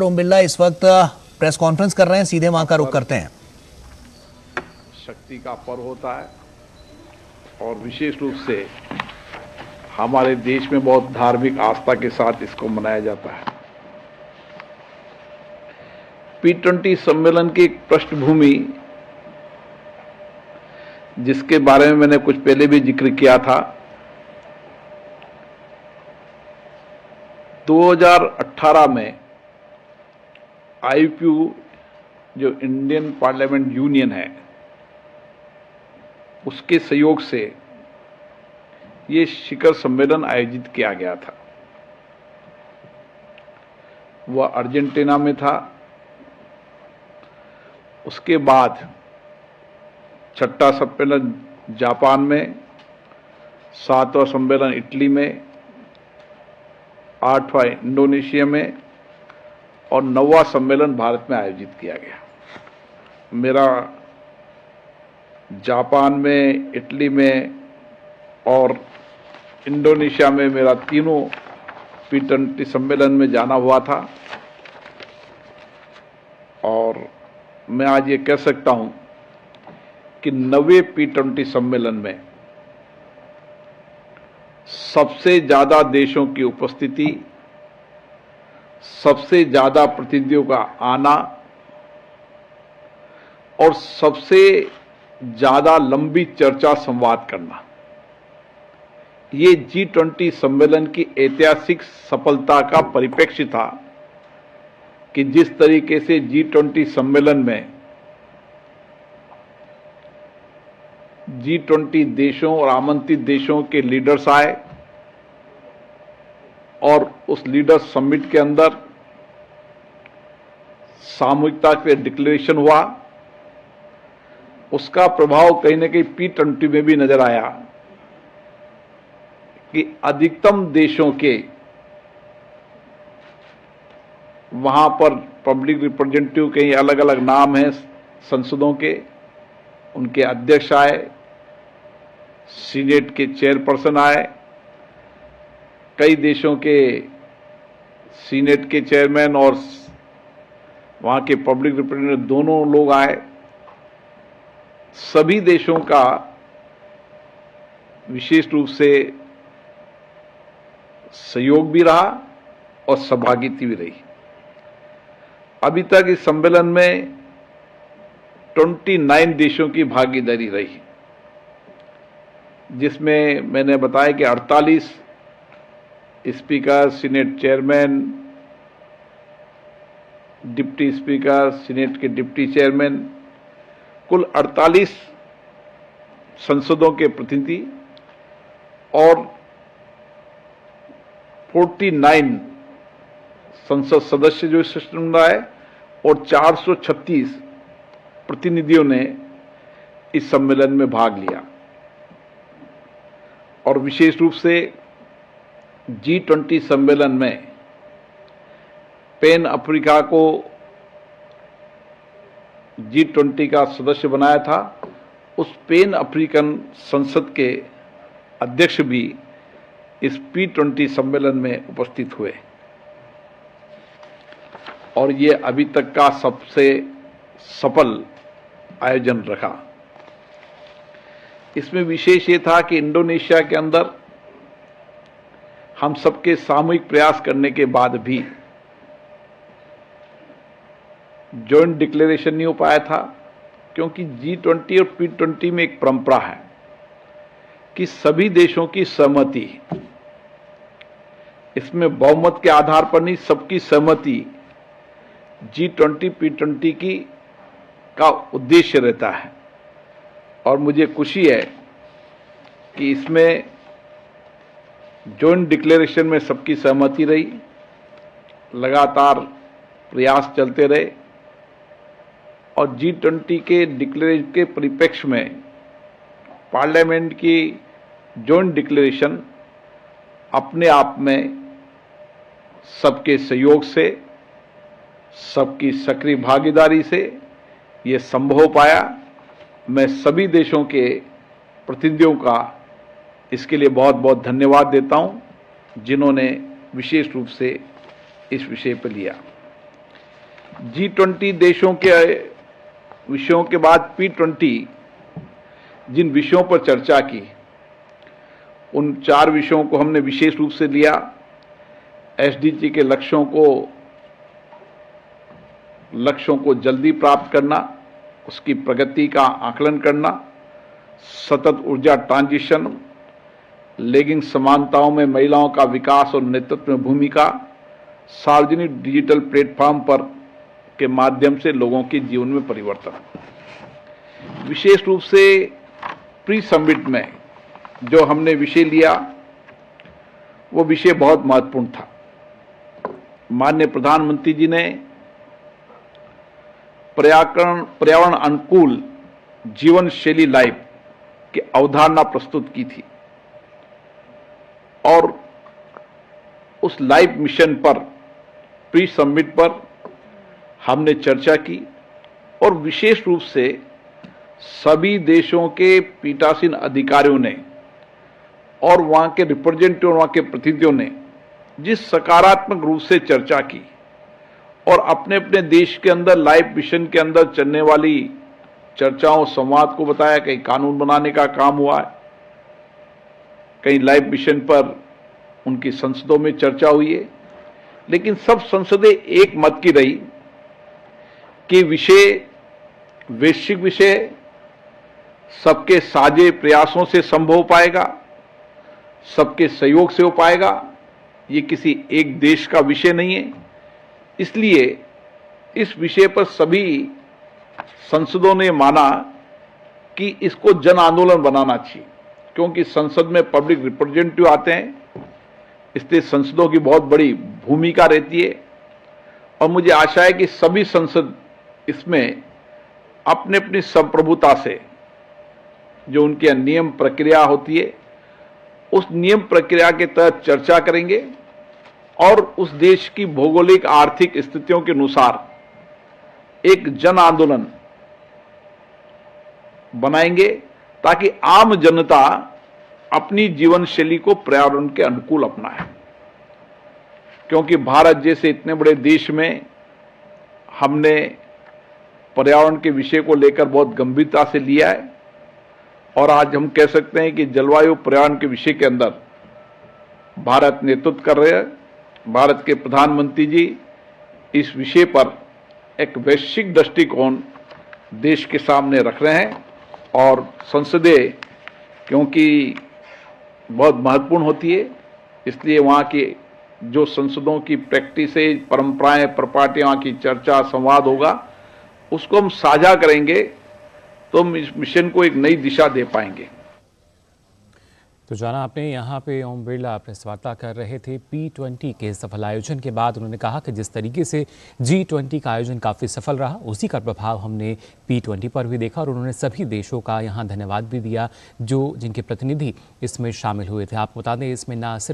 ओम बिरला इस वक्त press conference कर रहे हैं, सीधे वहां का रुख करते हैं। शक्ति का पर्व होता है और विशेष रूप से हमारे देश में बहुत धार्मिक आस्था के साथ इसको मनाया जाता है। P20 सम्मेलन की एक पृष्ठभूमि, जिसके बारे में मैंने कुछ पहले भी जिक्र किया था, 2018 में IPU जो इंडियन पार्लियामेंट यूनियन है, उसके सहयोग से ये शिखर सम्मेलन आयोजित किया गया था। वह अर्जेंटीना में था। उसके बाद छठा सम्मेलन जापान में, सातवां सम्मेलन इटली में, आठवां इंडोनेशिया में और 9वां सम्मेलन भारत में आयोजित किया गया। मेरा जापान में, इटली में और इंडोनेशिया में मेरा तीनों P20 सम्मेलन में जाना हुआ था और मैं आज ये कह सकता हूं कि 9वें P20 सम्मेलन में सबसे ज्यादा देशों की उपस्थिति, सबसे ज्यादा प्रतिनिधियों का आना और सबसे ज्यादा लंबी चर्चा संवाद करना, ये G20 सम्मेलन की ऐतिहासिक सफलता का परिप्रेक्ष्य था कि जिस तरीके से G20 सम्मेलन में G20 देशों और आमंत्रित देशों के लीडर्स आए और उस लीडर्स समिट के अंदर सामूहिकता के डिक्लेरेशन हुआ, उसका प्रभाव कहीं न कहीं P20 में भी नजर आया कि अधिकतम देशों के वहां पर पब्लिक रिप्रेजेंटेटिव के अलग अलग नाम हैं संसदों के, उनके अध्यक्ष आए, सीनेट के चेयरपर्सन आए, कई देशों के सीनेट के चेयरमैन और वहां के पब्लिक रिप्रेजेंटेटिव दोनों लोग आए। सभी देशों का विशेष रूप से सहयोग भी रहा और सहभागिता भी रही। अभी तक इस सम्मेलन में 29 देशों की भागीदारी रही, जिसमें मैंने बताया कि 48 speaker, senate chairman, deputy speaker, senate के डिप्टी चेयरमैन, कुल 48 संसदों के प्रतिनिधि और 49 संसद सदस्य जो इस सिस्टम में आए और 436 प्रतिनिधियों ने इस सम्मेलन में भाग लिया। और विशेष रूप से G20 सम्मेलन में पैन अफ्रीका को G20 का सदस्य बनाया था। उस पैन अफ्रीकन संसद के अध्यक्ष भी इस P20 सम्मेलन में उपस्थित हुए और ये अभी तक का सबसे सफल आयोजन रहा। इसमें विशेष ये था कि इंडोनेशिया के अंदर हम सबके सामूहिक प्रयास करने के बाद भी जॉइंट डिक्लेरेशन नहीं हो पाया था, क्योंकि G20 और P20 में एक परंपरा है कि सभी देशों की सहमति, इसमें बहुमत के आधार पर नहीं, सबकी सहमति G20 P20 की का उद्देश्य रहता है। और मुझे खुशी है कि इसमें जॉइंट डिक्लेरेशन में सबकी सहमति रही, लगातार प्रयास चलते रहे और G20 के डिक्लेरेशन के परिप्रेक्ष्य में पार्लियामेंट की जॉइंट डिक्लेरेशन अपने आप में सबके सहयोग से, सबकी सक्रिय भागीदारी से ये संभव हो पाया। मैं सभी देशों के प्रतिनिधियों का इसके लिए बहुत बहुत धन्यवाद देता हूं, जिन्होंने विशेष रूप से इस विषय पर लिया। G20 देशों के विषयों के बाद P20 जिन विषयों पर चर्चा की, उन 4 विषयों को हमने विशेष रूप से लिया। एसडीजी के लक्ष्यों को जल्दी प्राप्त करना, उसकी प्रगति का आकलन करना, सतत ऊर्जा ट्रांजिशन, लैंगिक समानताओं में महिलाओं का विकास और नेतृत्व में भूमिका, सार्वजनिक डिजिटल प्लेटफॉर्म पर के माध्यम से लोगों के जीवन में परिवर्तन। विशेष रूप से प्री समिट में जो हमने विषय लिया, वो विषय बहुत महत्वपूर्ण था। माननीय प्रधानमंत्री जी ने पर्यावरण अनुकूल जीवन शैली लाइफ की अवधारणा प्रस्तुत की थी और उस लाइफ मिशन पर प्री समिट पर हमने चर्चा की और विशेष रूप से सभी देशों के पीठासीन अधिकारियों ने और वहां के रिप्रेजेंटेटिव और वहां के प्रतिनिधियों ने जिस सकारात्मक रूप से चर्चा की और अपने अपने देश के अंदर लाइफ मिशन के अंदर चलने वाली चर्चाओं संवाद को बताया। कहीं कानून बनाने का काम हुआ है, कहीं लाइफ मिशन पर उनकी संसदों में चर्चा हुई है, लेकिन सब संसदें एक मत की रही कि विषय वैश्विक विषय सबके साझे प्रयासों से संभव हो पाएगा, सबके सहयोग से हो पाएगा। ये किसी एक देश का विषय नहीं है। इसलिए इस विषय पर सभी संसदों ने माना कि इसको जन आंदोलन बनाना चाहिए, क्योंकि संसद में पब्लिक रिप्रेजेंटेटिव आते हैं, इसलिए संसदों की बहुत बड़ी भूमिका रहती है। और मुझे आशा है कि सभी संसद इसमें अपने अपनी संप्रभुता से जो उनकी नियम प्रक्रिया होती है, उस नियम प्रक्रिया के तहत चर्चा करेंगे और उस देश की भौगोलिक आर्थिक स्थितियों के अनुसार एक जन आंदोलन बनाएंगे ताकि आम जनता अपनी जीवन शैली को पर्यावरण के अनुकूल अपनाए। क्योंकि भारत जैसे इतने बड़े देश में हमने पर्यावरण के विषय को लेकर बहुत गंभीरता से लिया है और आज हम कह सकते हैं कि जलवायु पर्यावरण के विषय के अंदर भारत नेतृत्व कर रहे हैं। भारत के प्रधानमंत्री जी इस विषय पर एक वैश्विक दृष्टिकोण देश के सामने रख रहे हैं और संसदें क्योंकि बहुत महत्वपूर्ण होती है, इसलिए वहाँ की जो संसदों की प्रैक्टिस है, परंपराएं, प्रपाटियां की चर्चा संवाद होगा, उसको हम साझा करेंगे तो हम इस मिशन को एक नई दिशा दे पाएंगे। तो जाना आपने यहाँ पे ओम बिरला प्रेस वार्ता कर रहे थे P20 के सफल आयोजन के बाद। उन्होंने कहा कि जिस तरीके से G20 का आयोजन काफ़ी सफल रहा, उसी का प्रभाव हमने P20 पर भी देखा और उन्होंने सभी देशों का यहाँ धन्यवाद भी दिया जो जिनके प्रतिनिधि इसमें शामिल हुए थे। आपको बता दें इसमें ना सिर्फ